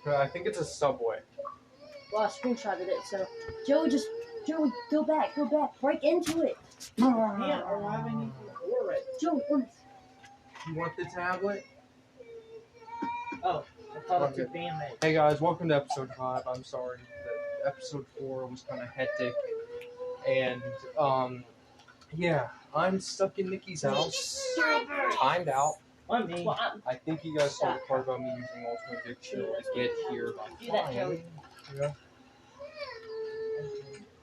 I think it's a Subway. Well, I screenshotted it, so Joey, go back, break into it. Yeah, or why do I need to pour it? Joey, You want the tablet? Oh, I thought it was bandmate. Hey guys, welcome to episode 5. I'm sorry that episode 4 was kind of hectic, and yeah, I'm stuck in Nikki's house, timed out. well, I think you guys saw the part about me using Ultimate Big Shield to get here by do that, Joey. Yeah.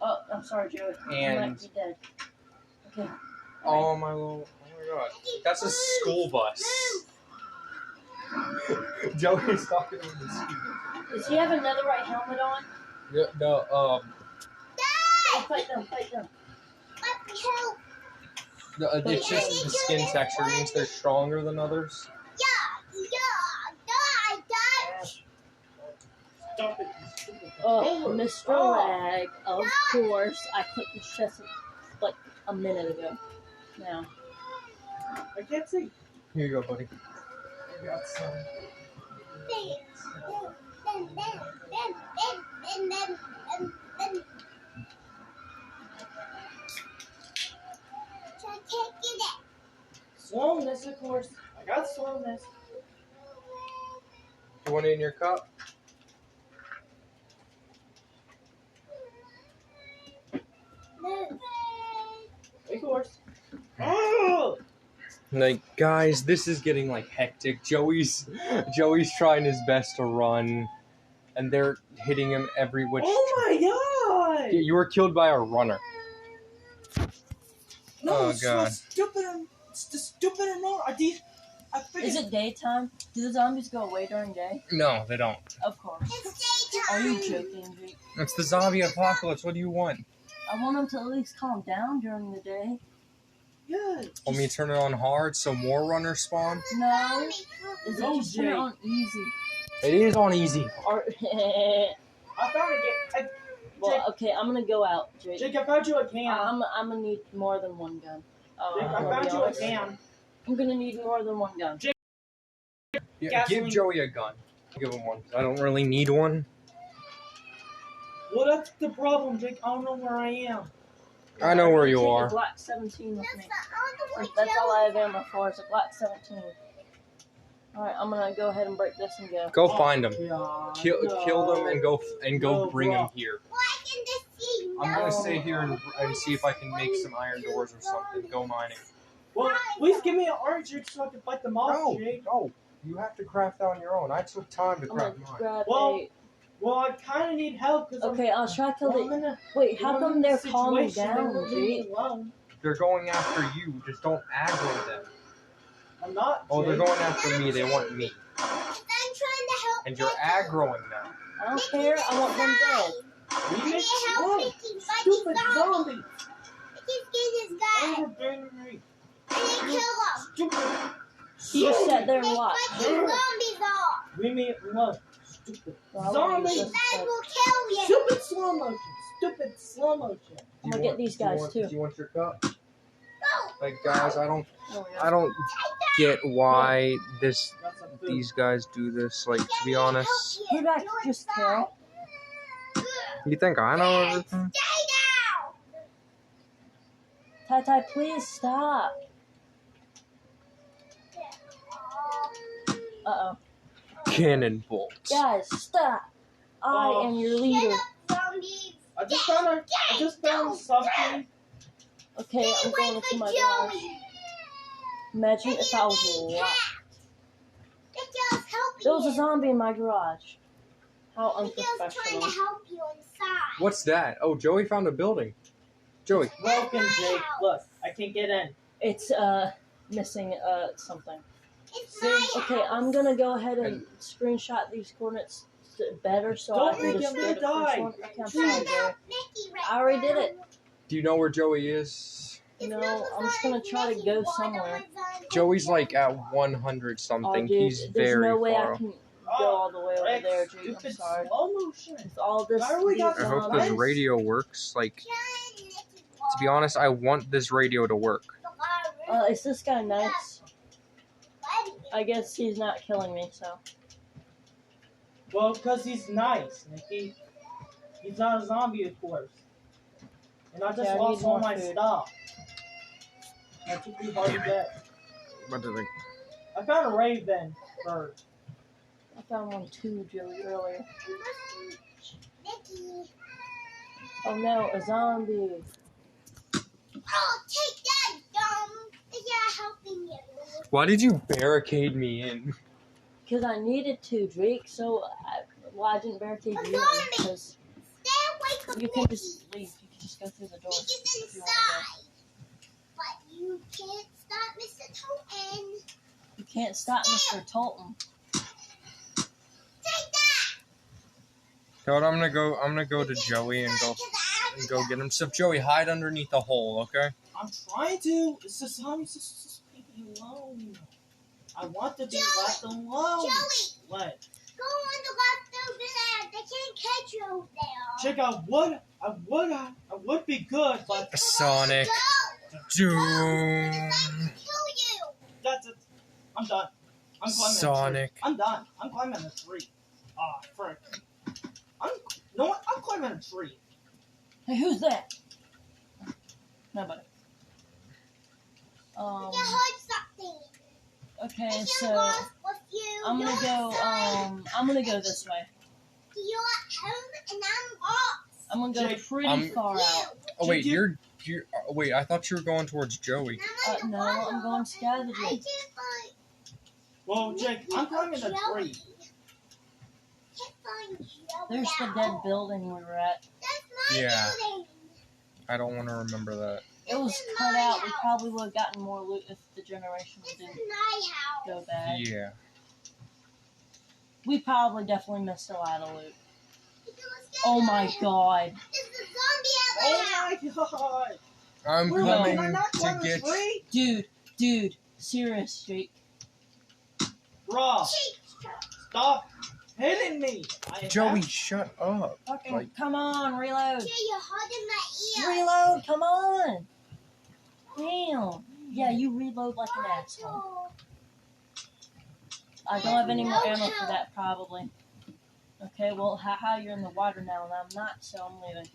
Oh, I'm sorry, Joey. And- You might be dead. Okay. Oh my god, that's a school bus. Joey's talking to the student. Does he have a netherite helmet on? Yeah, no, Oh, fight them. no, it's just the skin texture means they're stronger than others. Stop it, you stupid. Oh, Mr. Lag, of course. I clicked the chest like a minute ago. Now. I can't see. Here you go, buddy. I got some. Slowness, of course. I got slowness. You want it in your cup? Of course. Oh! Like, guys, this is getting like hectic. Joey's trying his best to run, and they're hitting him every which. Oh my god! You were killed by a runner. No, Oh, it's God. not stupid. It's the stupid or not. I figured. Is it daytime? Do the zombies go away during day? No, they don't. Of course. Are you joking, Jake? It's the zombie apocalypse. What do you want? I want them to at least calm down during the day. Yeah. Want me to turn it on hard so more runners spawn? No. Is it No, just turn it Jake. on easy? It is on easy. Or I found a well, okay, I'm gonna go out, Jake. Jake, I found you a can. I'm gonna need more than one gun. Jake, I'm I gonna found be you a honest. can. I'm gonna need more than one gun. Yeah, Gasoline. give Joey a gun. Give him one. I don't really need one. Well, that's the problem, Jake. I don't know where I am. I know where you Take are. a Glock 17 with me. That's all I have ammo for is a Glock 17. Alright, I'm gonna go ahead and break this and go. Go find him. God, Kill them and go No, bring bro. them here. I'm gonna stay here and see if I can make some iron doors or something. Go mining. Well, please give me an orange, Jake, so I can fight them off, No, Jake. no. You have to craft on your own. I took time to I'm gonna craft mine. grab Well, a... Well, I kind of need help because Okay, I'll try to kill I'm the... in a Wait, how come they're calming situation. They down, won't leave me Jake? alone. They're going after you. Just don't aggro them. I'm not. Oh, they're Jake. going after me. They want me. And you're aggroing them. I don't care, I want them dead. We make one stupid zombie. Overbearing me. Stupid. You just sat there and watched. We meet one stupid Well, zombie. just- Stupid slow motion. Stupid slow motion. I'm gonna get these guys, too. Do you want your cup? Like, guys, I don't Oh, yeah. get why That's a food. these guys do this. Like, to be honest, Who did I just kill? you think I know everything? Tai, please stop. Uh-oh. Cannonbolt. Guys, stop. I am your leader. I just found something. Okay, I'm going into my garage. Imagine if I was locked. There was a zombie in my garage. How unprofessional. What's that? Oh, Joey found a building. Joey. Welcome, Jake. Look, I can't get in. It's, missing, something. Okay, I'm gonna go ahead and screenshot these coordinates better so Don't I can make just him do the die. first one. Okay, I'm sorry, Joey. I already did it. Do you know where Joey is? No, I'm just gonna try to go somewhere. Joey's like at 100 something. Oh, dude, He's there's very no way far I can go all the way over there, dude. I'm Stupid sorry. slow motion. With all this, Why are we got I hope Nice. this radio works. Like, to be honest, I want this radio to work. Is this guy nice? I guess he's not killing me, so. Well, because he's nice, Nikki. He's not a zombie, of course. And I just Yeah, I lost need all more my food. stuff. That took me hard to get. What did I? I found a raven bird. I found one too, Joey, earlier. Oh no, a zombie. Oh, take that, dumb. They're helping you. Why did you barricade me in? Because I needed to, Drake, so I didn't barricade you in, because Stay away from you can Mickey. just leave. You can just go through the door. Mickey's if you want to inside. But you can't stop Mr. Toten. go. You can't stop Mr. Tolton. Take that. So I'm gonna go to Joey and go get him stuff. Joey, hide underneath the hole, okay? I'm trying to. It's just zombies just leave me alone. I want to be left alone. Joey, What? go on the left over there. They can't catch you over there. Check out I would be good, but Sonic. Go. Doom. Kill you. that's it. I'm done. I'm climbing Sonic. a tree. I'm done. I'm climbing a tree. Ah, frick. No what? I'm climbing a tree. Hey, who's that? Nobody. You heard something. Okay, It's so your boss with you. I'm gonna You're go. outside. I'm gonna go this way. You're at home and I'm off. I'm gonna go Jake, pretty far out. Oh wait, Did you're wait. I thought you were going towards Joey. No, I'm going I scavenging. can't find. Well, Jake, I'm climbing a Joey. tree. Can't find Joey There's the at dead all. building we were at. That's my Yeah. building. I don't want to remember that. It was This is cut my out. We house. probably would have gotten more loot if the generation This didn't is my house. go bad. Yeah. We probably definitely missed a lot of loot. Let's get Oh out my of here. god. There's a zombie at my house. Oh my god! I'm Where coming am I not to climbing a get. tree? Dude, serious, Jake. Bruh, Cheat. stop hitting me! Joey, shut up. Fucking, Like- come on, reload. Yeah, you're holding my ear. Reload, come on. Damn. Yeah, you reload like an asshole. I don't have any more ammo for that, probably. Okay, well, how you're in the water now, and I'm not, so I'm leaving.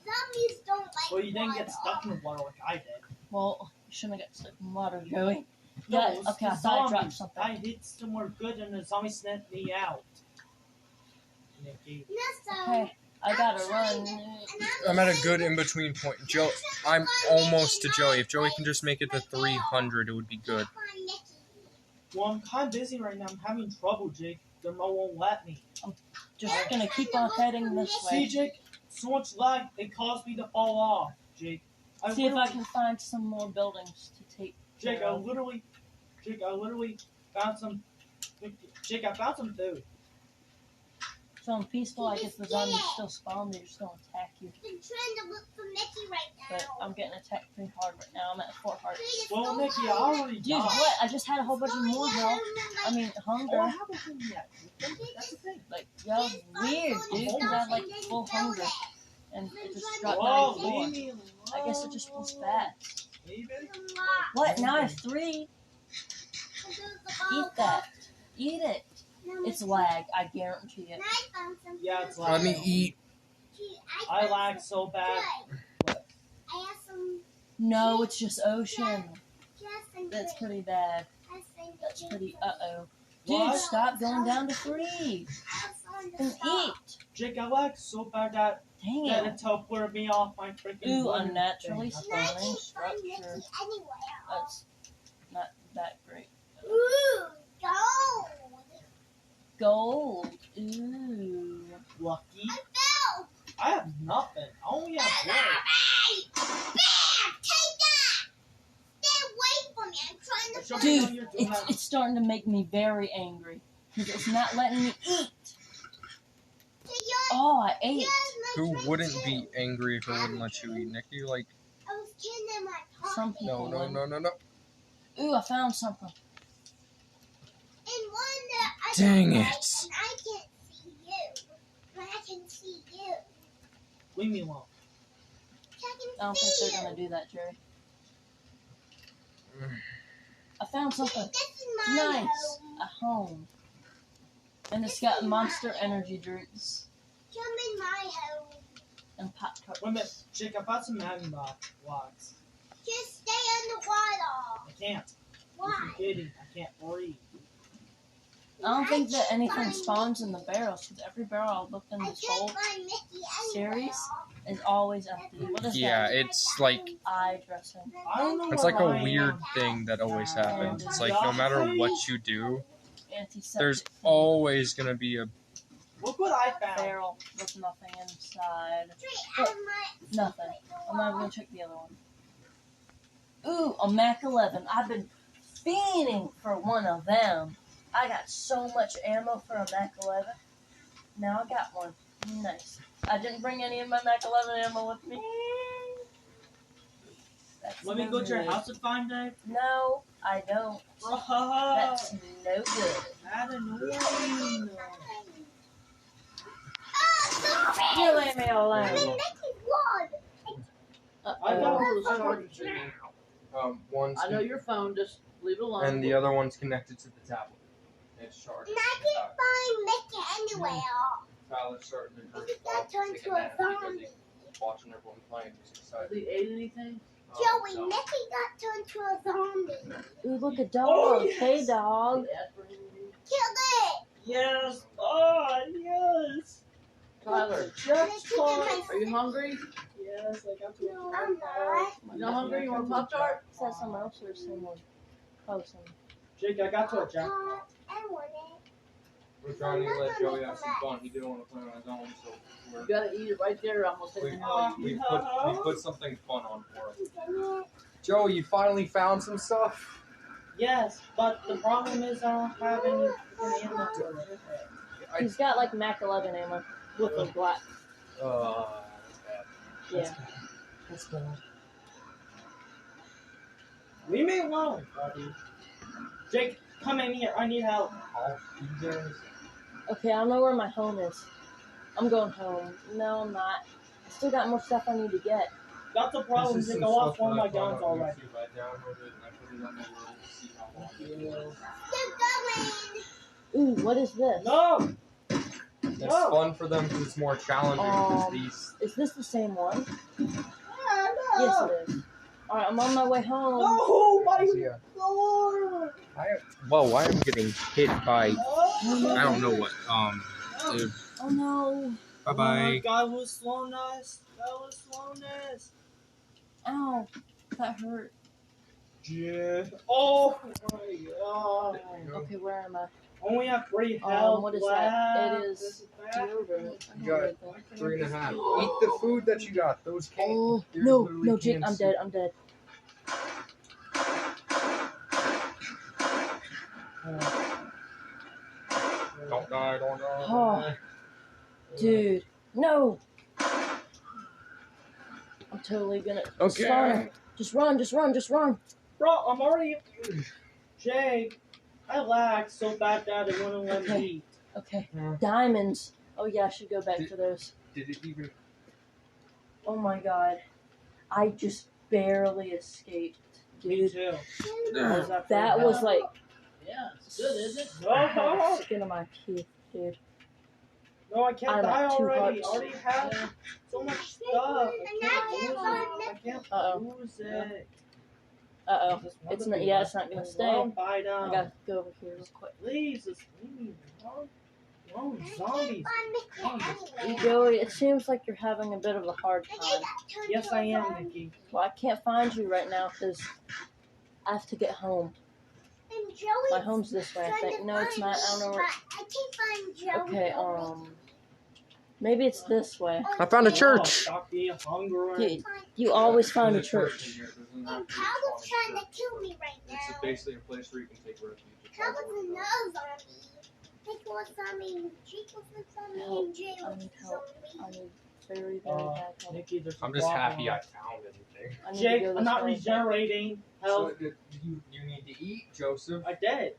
Zombies don't like Well, you didn't get water. stuck in the water like I did. Well, you shouldn't have got stuck in water, Joey. No, Yeah, it was okay, the I thought I dropped zombies. something. I hit somewhere good and the zombie snapped me out. Nikki. No, Okay, I gotta run. I'm at a good in-between point. Joe, I'm almost to Joey. If Joey can just make it to 300, it would be good. Well, I'm kind of busy right now. I'm having trouble, Jake. The remote won't let me. Just gonna keep on heading this See, way. Jake, so much lag, it caused me to fall off, Jake. See if I can find some more buildings to take. Jake, care I of. literally found some. Jake, I found some food. Feeling peaceful, I guess the zombies still spawn, they're just gonna attack you. I'm trying to look for Mickey right now. But I'm getting attacked pretty hard right now. I'm at 4 hearts. Well, Nikki, I already Dude, died. what? I just had a whole bunch of more health. I mean, Oh, I hunger. haven't been yet. That's the thing. Like, that was weird, dude, because I had like full hunger. And it just dropped Whoa, down to 4. leave me alone. I guess it just was fast. Leave it. What? Now I have 3? Eat that. Eat it. It's lag, I guarantee it. Yeah, it's Let me lag. eat. I lag so bad. I have some. No, it's just ocean. Just That's pretty bad. That's pretty uh-oh. Dude, What? stop going down to 3. And eat. Jake, I lag so bad that Damn. it teleported me off my freaking. Ooh, wooden unnaturally thing. spawning structure. That's not that great. Ooh, gold. Gold. Ooh. Lucky. I fell. I have nothing. I only have wood. Bam! Take that! Stay away from me. I'm trying to find Dude, You're doing that. it's starting to make me very angry. Because it's not letting me eat. Oh, I ate. Who wouldn't be angry if it wouldn't let you eat, Nikki? Like, I was kidding in my pocket. Some people no. would. Ooh, I found something. And one that I Dang don't it. like, and I can't see you. But I can see you. Leave me alone. I don't think they're going to do that, Jerry. I found something. This is my Nice. home. A home. And it's got Monster Energy drinks Come in my home. and Pop Tarts. Wait a minute, Jake, I bought some magma blocks. Just stay in the water. I can't. Why? You're kidding. I can't breathe. I don't think that anything spawns in the barrels because every barrel I looked in I this can't whole find Mickey anywhere. series is always empty. What is Yeah, that? it's like Eye dressing. I don't know it's where like a mine weird is. thing that always happens. It's like no matter what you do, Antiseptic. there's always gonna be a Look what I found. barrel with nothing inside. Straight out of my- Nothing. I'm not even gonna check the other one. Ooh, a Mac 11. I've been fiending for one of them. I got so much ammo for a Mac 11. Now I got one. Nice. I didn't bring any of my Mac 11 ammo with me. That's Let me no go to your good. house and find it. No, I don't. That's no good. That annoying. Oh, You sorry. leave me I'm in alone. Mickey's ward. I got Uh-oh. the charge. one's I know your phone, just leave it alone. and the other one's connected to the tablet. It's charged. And I can't find Mickey anywhere. Tyler's starting to drink. He got turned take to a a nap because zombie. he's watching everyone playing. He's Has excited. he ate anything? Joey, No. Mickey got turned to a zombie. Ooh, look, a dog. Oh, yes. Hey, dog. Did he ask for anything? Killed it. Yes. Oh, yes. Tyler, Just are you hungry? Yes, I got to. No, I'm not. You not hungry? You want a Pop Tart? Is that someone else or someone? Oh, someone. Jake, I got to a jackpot. I want it. We're trying to let Joey have some fun. He didn't want to play on his own, so You gotta eat it right there. I'm gonna say we put something fun on for him. Joey, you finally found some stuff. Yes, but the problem is I don't have any inventory. He's got like Mac 11 ammo with a black. Yeah. That's bad. Leave me alone, buddy. Jake, come in here. I need help. I'll do this. Okay, I know where my home is. I'm going home. No, I'm not. I still got more stuff I need to get. That's the problem. This is Jake, some I lost stuff one of that my I found guns on already. YouTube. I downloaded it and I put it on my world to see how long it is. They're going. Ooh, what is this? No. It's No. fun for them because it's more challenging because these. Is this the same one? No. Yes, it is. Alright, I'm on my way home. No, my Yeah. Lord. Why am getting hit by? I don't know what. Dude. Oh no. Bye Oh my bye. God, was slowness. That was slowness. Ow. That hurt. Jeff. Oh my God. Okay, where am I? Only have 3 health What is left. that? It is This bad. deodorant. I You don't got need that. 3.5. Eat the food that you got. Those can't. Oh, There's no, literally no, Jake, canned I'm soup. dead, I'm dead. Don't die, don't die. Oh. Dude, no! I'm totally gonna spawn. Just run, just run, just run. Bro, I'm already. Jake, I lagged so bad that it wouldn't let me eat. Okay, Yeah. diamonds. Oh yeah, I should go back for those. Did it even? Oh my god. I just barely escaped. Me Dude, too. that was like Yeah, it's good, isn't it? No, skin of my teeth, dude. no, I can't I'm die at 2 already. I hearts. already have so much stuff. I can't Uh-oh. lose it. Uh-oh. Just It's wanna not, be yeah, left it's not gonna alone stay. by them. I gotta go over here real quick. Please, just leave me alone. Alone, zombies. Hey, Joey, it seems like you're having a bit of a hard time. Yes, I am, Nikki. Well, I can't find you right now because I have to get home. My home's this way, I think. No, it's not. I don't know where. I can't find Joey. Okay, maybe it's this way. I found a Oh, church. stop being hungry. Dude, you always find a There's church. in here. There's And another Calvin's church trying on to kill me right it. It's now. basically a place where you can take refuge. Calvin's another zombie. Nick was zombie. Jake was a zombie. Help. And Jay I was need a help. zombie. I need very, very bad help. Nikki, there's I'm a just problem. happy I found anything. I need Jake, to go I'm this not way. regenerating. So Help. you need to eat, Joseph. I did.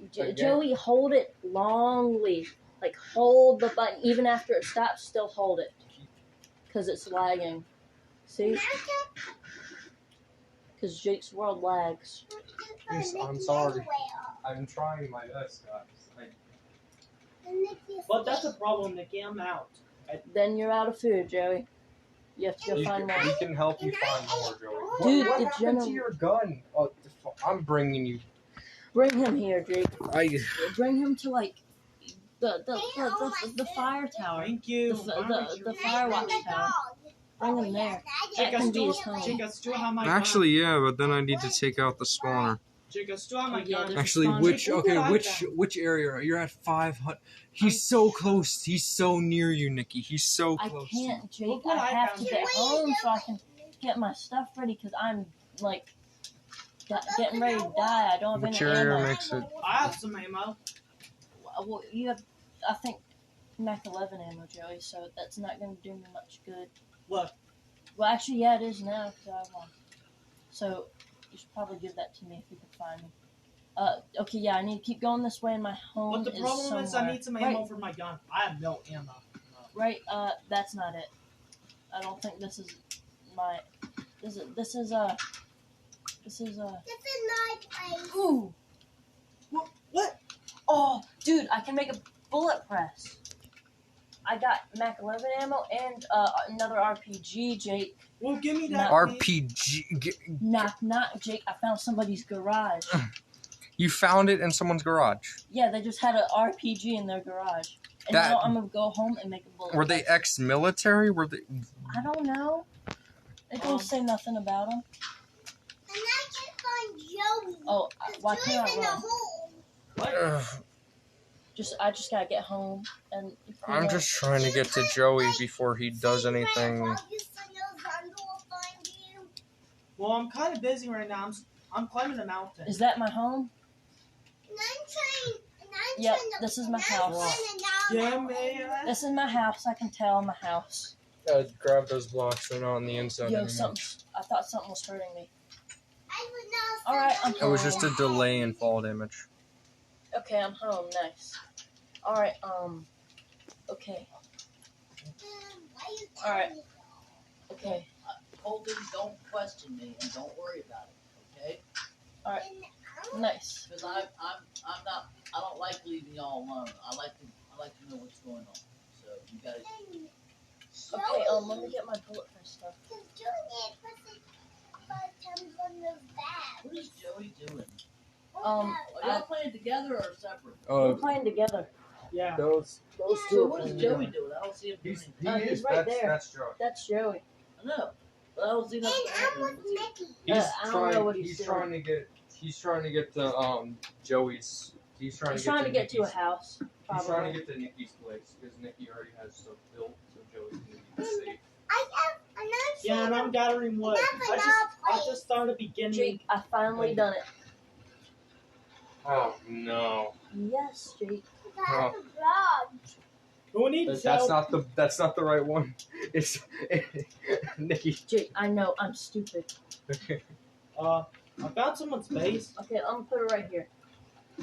Again. Joey, hold it longly. Like, hold the button. Even after it stops, still hold it. Because it's lagging. See? Because Jake's world lags. Yes, I'm sorry. I'm trying my best, guys. But that's a problem, Nikki. I'm out. Then you're out of food, Joey. You have to go find more. We can help you find more, Joey. Dude, what the happened general- to your gun? Oh, I'm bringing you. Bring him here, Jake. I. Bring him to like the fire tower. Thank you. The firewatch tower. Bring him there. That Jake, I can be still, his home. Jake, I still have my Actually, yeah, but then I need to take out the spawner. gun. Jake, I still have my Yeah, gun. there's- Actually, Spawn. which Look what I which area? You're at 500. He's so close. He's so near you, Nikki. He's so I close. can't, Jake. Look what I I have found. to get home so I can get my stuff ready because I'm like getting ready to die. I don't have Which any area ammo. makes it? I have some ammo. Well, you have, I think, Mac 11 ammo, Joey. So that's not going to do me much good. Look. Well, actually, yeah, it is now because I have one. So you should probably give that to me if you can find me. Okay, yeah, I need to keep going this way, and my home But the is problem somewhere. is I need some ammo for my gun. I have no ammo. Right, that's not it. I don't think this is my. This is This is my place. Ooh. What? Oh, dude, I can make a bullet press. I got Mac 11 ammo and another RPG, Jake. Well, give me that. RPG. Knock, knock, Jake. I found somebody's garage. You found it in someone's garage. Yeah, they just had an RPG in their garage. And That- now I'm gonna go home and make a bullet Were they press. ex-military? Were they? I don't know. It don't say nothing about them. And I can't find Joey. Oh, why can't Joey's I in the run? hole. Ugh, I just gotta get home and. I'm just trying to get to Joey before he does anything. Well, I'm kind of busy right now. I'm climbing the mountain. Is that my home? Yep, this is my house. Yeah, man. This is my house. I can tell my house. Grab those blocks. They're not on the inside Yo, anymore. I thought something was hurting me. Alright, I'm It was just a delay in fall damage. Okay, I'm home. Nice. Alright, okay. Alright. Okay. Holden, don't question me and don't worry about it, okay? Nice. Because I'm not. I don't like leaving y'all alone. I like to know what's going on. So you gotta. Okay, let me get my bullet press stuff. What is Joey doing? Um, Are y'all playing together or separate? We're playing together. Yeah. Those So two. what is Joey doing? I don't see him doing He's, anything. he He's is. right That's, there. that's Joey. That's Joey. I know. But I don't see nothing. He's I don't know what he's doing. trying to get. He's trying to get the Joey's. He's trying He's to get trying to get to a Nikki's- house. He's trying to Probably. get to Nikki's place because Nikki already has stuff built, so Joey's gonna be safe. Yeah, and I'm gathering wood. I just started beginning. Jake, I finally done it. Oh no! Yes, Jake. Who needs That's help? not the right one. It's Nikki. Jake, I know, I'm stupid. I found someone's base. Okay, I'm gonna put it right here.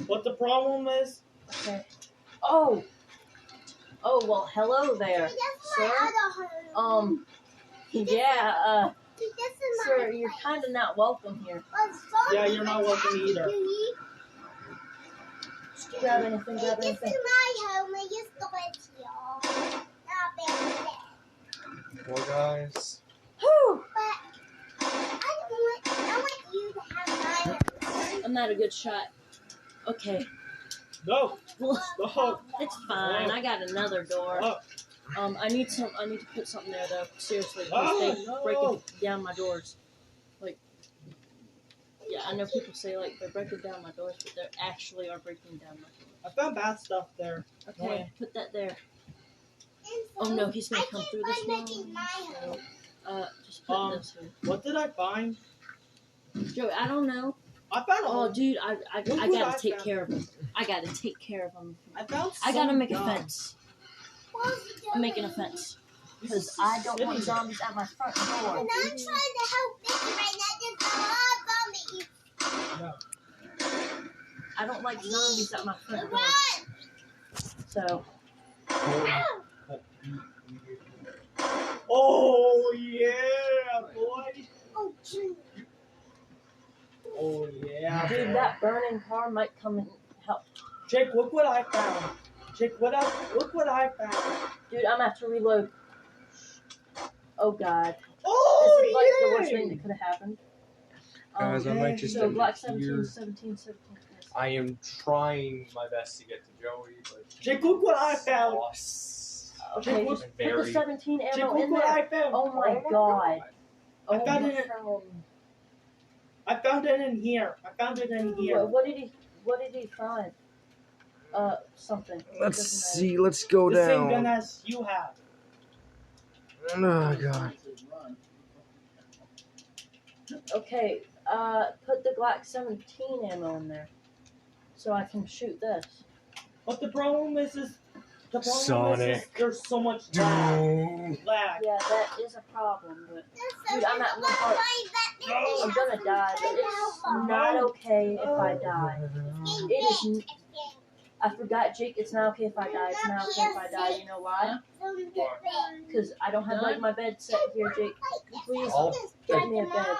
What the problem is? Okay. Oh! Oh, well, hello there, sir. Yeah, sir, you're kind of not welcome here. Yeah, you're not welcome either. Grab anything, grab This is anything. my home. I used to live here. Not bad. Well, guys. Whew! But I want you to have mine. I'm not a good shot. Okay. No. Well, No. it's fine. I got another door. Oh. I need to put something there though. Seriously, because Oh, they no. breaking down my doors. Like, yeah, I know people say like they're breaking down my doors, but they actually are breaking down my doors. I found bad stuff there. Okay, put that there. Oh no, he's gonna come through this one. So, just put this here. What did I find? Joey, I don't know. I found a Oh, dude, I Look what I gotta take found. care of him. I gotta take care of him. I found I gotta some make a guns. fence. I'm making a fence This because is I don't want city. zombies at my front door. And I'm trying to help Vicky right now. There's a lot of zombies. I don't like zombies at my front door. So Oh yeah, boy. Oh, gee. Oh yeah. dude, that burning car might come and help. Jake, look what I found. Jake, look what I found. Dude, I'm gonna have to reload. Oh god. Oh, This is like the worst yay! thing that could have happened. Guys, I might just So end Black it 17, here. 17, 17. Yes. I am trying my best to get to Joey, but Jake, look what I found. lost. Okay, Jake, just put very- the 17 Jake, ammo look in what there. I found. Oh my god. I found Oh, it. no. I found it in here. I found it in here. What did he find? Something. Let's Doesn't see. Let's go The same gun down. as you have. Oh god. Run. matter. Okay, put the Glock 17 ammo in there. So I can shoot this. But the problem is Sonic. there's so much lag. No. Lag. Yeah, that is a problem, but dude, I'm at one heart. I'm gonna die, but it's not okay if I die. It is. I forgot, Jake. It's not okay if I die. It's not okay if I die. You know why? Because I don't have like my bed set here, Jake. Please I'll- get me a bed.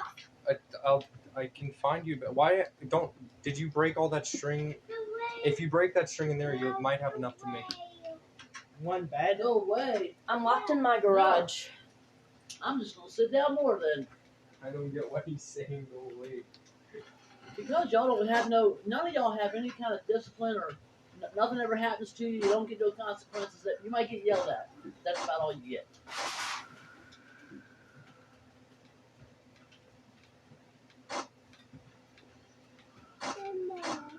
I can find you, but why don't? Did you break all that string? If you break that string in there, you might have enough to make. One bed. No way. I'm locked in my garage. I'm just gonna sit down more then. I don't get what he's saying. Go away. Because y'all don't have none of y'all have any kind of discipline or nothing ever happens to you. You don't get no consequences. That you might get yelled at. That's about all you get.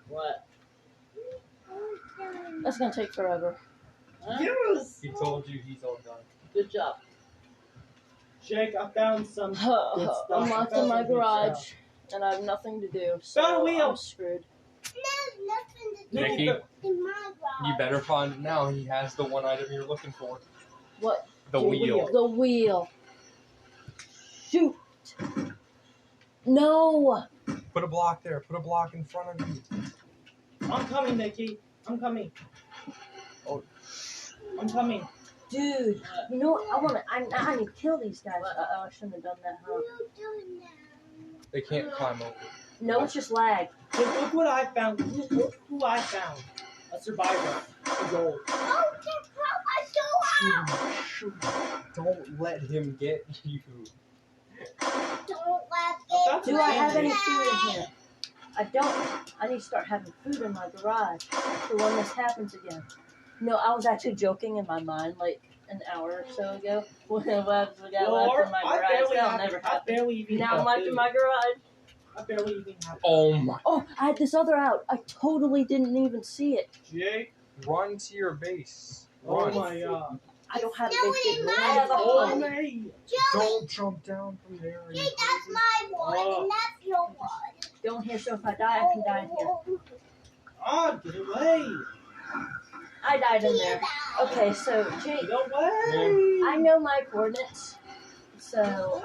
What? That's gonna take forever. Huh? Yes. He told you he's all done. Good job. Jake, I found some. I'm locked in my garage, and I have nothing to do. So Found a wheel. I'm screwed. Nikki, Look at you better find it now. He has the one item you're looking for. What? The The wheel. wheel. The wheel. Shoot. No. Put a block there. Put a block in front of you. I'm coming, Nikki. I'm coming. Oh. I'm coming. Dude, you know what? I need to kill these guys. Uh-oh, I shouldn't have done that, huh? They can't climb over. No, it's just lag. Jake, look what I found. Look who I found. A survivor. He's old. Don't let him get you. Do I have any food in here? I don't. I need to start having food in my garage for when this happens again. No, I was actually joking in my mind like an hour or so ago. When I got left in my garage. That'll never I happen. barely even Now I'm have locked in food. my garage. I barely even have Oh my. Oh, I had this other out. I totally didn't even see it. Jake. Run to your base. Oh Run. my god. I don't have a No, big it food. might I have a Oh, home. me. Don't jump down from there. Jake, that's my one, and that's your one. Go in here, so if I die, I can die in here. Oh, get away. I died in there. Okay, so Jake, Get away. I know my coordinates. So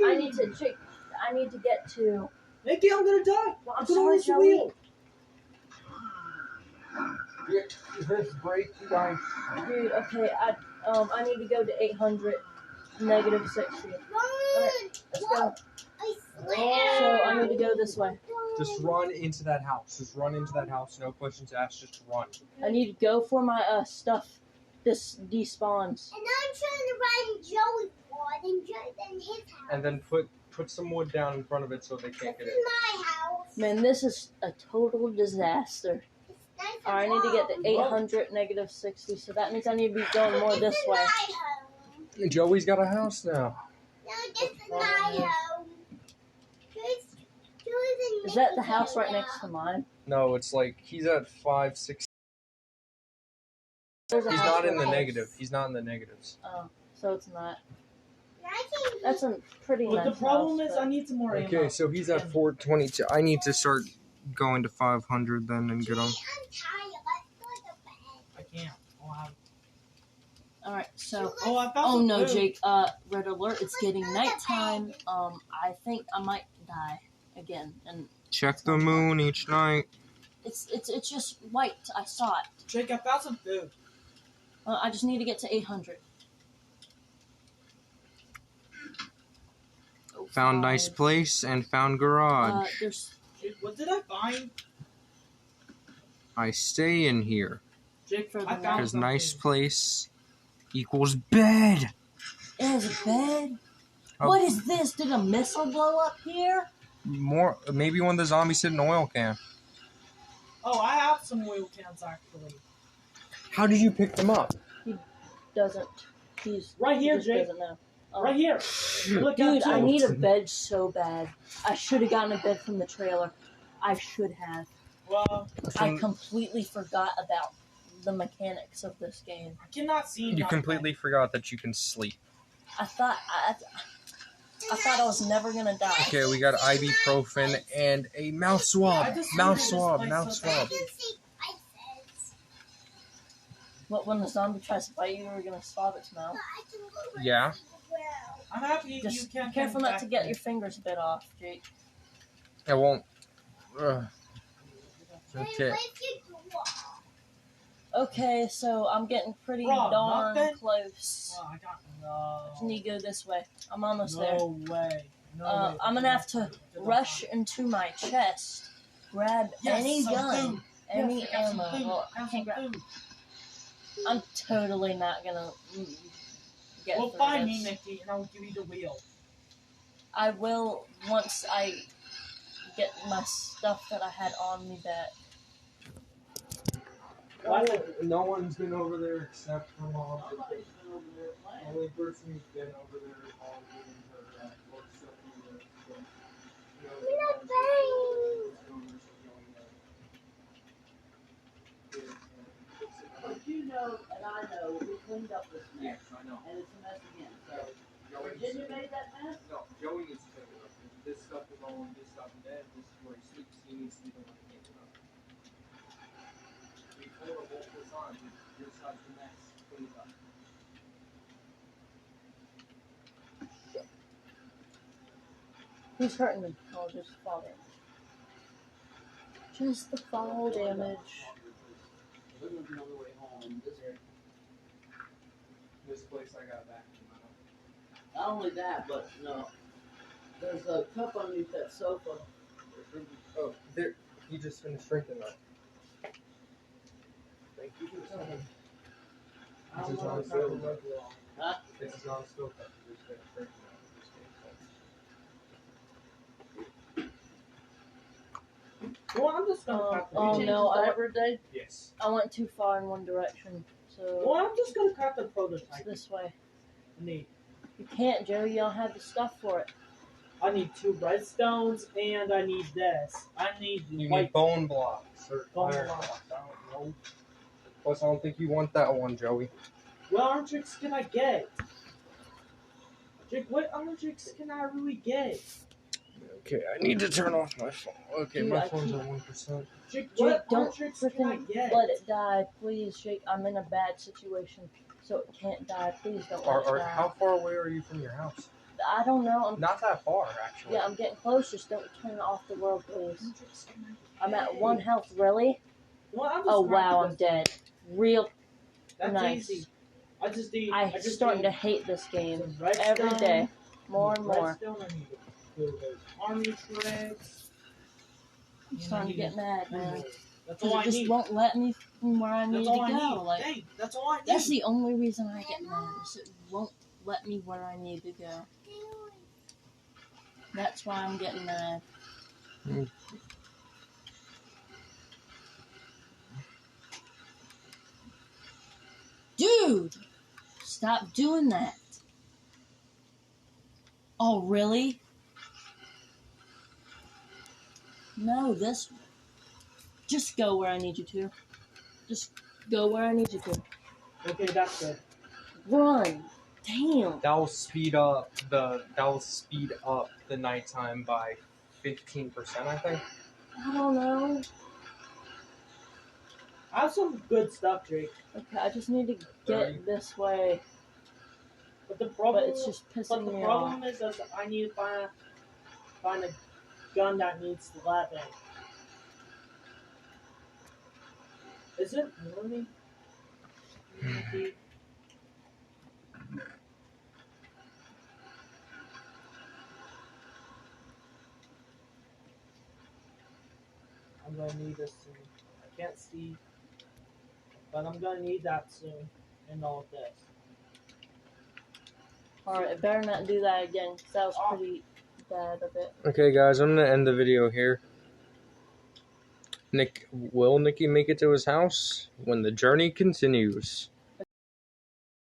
I need to get to. Nikki, I'm gonna die. Well, I'm Look at sorry, this Joey. wheel. Let's break you guys. Dude, okay, I need to go to 800, negative 60. Let's go. So I need to go this way. Just run into that house. Just run into that house. No questions asked. Just run. I need to go for my stuff. This despawns. And I'm trying to ride Joey's one and his house. And then put some wood down in front of it so they can't This get is in. my house. Man, this is a total disaster. It's nice and Alright, I need to get to warm. 800, negative 60. So that means I need to be going more This this is way. my home. Joey's got a house now. No, this is my home. Joey's in Is that the Nikki's house right now. next to mine? No, it's like he's at 5, 6. There's a He's house not in with the a- negative. He's not in the negatives. Oh, so it's not. And I can That's a pretty But nice the problem house, is, but- I need some more ammo. Okay, so he's at 422. I need to start going to 500 then and get him. I'm tired. Let's go to bed. I can't. Oh, Alright, so. oh I found Oh some no, food. Jake, red alert, it's getting nighttime. I think I might die again. And Check the moon each night. it's just white. I saw it. Jake, I found some food. I just need to get to 800. Oh, Found nice five. place and found garage. There's Jake, what did I find? I stay in here. Jake, For the I found night. Because something. nice place equals bed. It is a bed. Oh. What is this? Did a missile blow up here? More, maybe one of the zombies hit an oil can. Oh, I have some oil cans actually. How did you pick them up? Doesn't. He's Right he here, just Jake. doesn't know. Oh. Right here. Look Dude, at I two. need a bed so bad. I should have gotten a bed from the trailer. I should have. Well, I completely forgot about the mechanics of this game. I cannot see. You nothing. completely forgot that you can sleep. I thought I was never gonna die. Okay, we got ibuprofen and a mouth swab. I just Mouth needed this swab, place mouth so swab. bad. But when the zombie tries to bite you, you're gonna swab its mouth. Yeah. I'm happy you Just can't. be careful not to get your fingers bit off, Jake. I won't. Okay. Okay, so I'm getting pretty Bro, darn nothing? close. Oh, I got no. Just need to go this way. I'm almost there. No way. No way. I'm gonna have to rush into my chest, grab any gun, any ammo. Well, I can't grab. I'm totally not gonna get Well, through find this. me, Nikki, and I'll give you the wheel. I will once I get my stuff that I had on me back. No one's been over there except for Mom. Nobody's been over there The playing. only person who's been over there is Mom doing her work stuff. But you know, and I know, we cleaned up this mess. Yes, I know. And it's a mess again. So, Virginia made that mess? No, Joey needs to pick it up. This stuff is all in this stuff in bed. This is where he sleeps. He needs to be the one to pick it up. We told her multiple times, your stuff's a mess. Clean it up. Who's hurting me? Oh, just fall damage. Just the fall damage. We're going to be on the way home. This place I got back in my Not only that, but no. There's a cup underneath that sofa. Oh, there. He just finished drinking that. Thank you for telling me. I don't This is know not a if I can stove cup. work well. Huh? This is not a stove cup. You just finished drinking that. Well, I'm just gonna crack the Oh, You no, changed his I- diaper today? Yes. I went too far in one direction, so Well, I'm just gonna crack the it's prototype. this way. I need. You can't, Joe. You don't have the stuff for it. I need 2 redstones, and I need this. I need You white need bone blocks or bone iron blocks. blocks. I don't know. Plus, I don't think you want that one, Joey. What orange tricks can I get? Jake, what orange tricks can I really get? Okay, I need to turn off my phone. Okay, Dude, my I phone's keep- at 1%. Jake, Jake, what don't orange tricks can I freaking get? let it die, please, Jake. I'm in a bad situation, so it can't die. Please don't let it die. How far away are you from your house? I don't know. I'm Not that far, actually. yeah, I'm getting close. Just don't turn off the world, please. Orange tricks can I I'm at get? 1 health. Really? Well, I'm just Oh cracking wow, I'm this. dead. Real. That's Nice. easy. I just need. I'm just starting need to hate this game some redstone. every day, more and more. Redstone, I need those army tricks. I'm starting to get mad, man. That's all I Because it just need. won't let me from where I need That's to all I go. need. Like Hey, that's all I need. that's the only reason I get mad. Is it won't let me where I need to go. That's why I'm getting mad. Dude, stop doing that. Oh, really? No, this. Just go where I need you to. Just go where I need you to. Okay, that's good. Run. Damn. That will speed up the nighttime by 15%, I think. I don't know. I have some good stuff, Jake. Okay, I just need to Thirty. get this way. But the problem, But it's just but pissing the me off. problem is that I need to find a gun that needs 11. Is it really? Maybe. I'm gonna need this soon. I can't see. But I'm gonna need that soon. And all of this. Alright, I better not do that again, 'cause that was pretty bad of it. Okay, guys, I'm gonna end the video here. Will Nikki make it to his house? When the journey continues.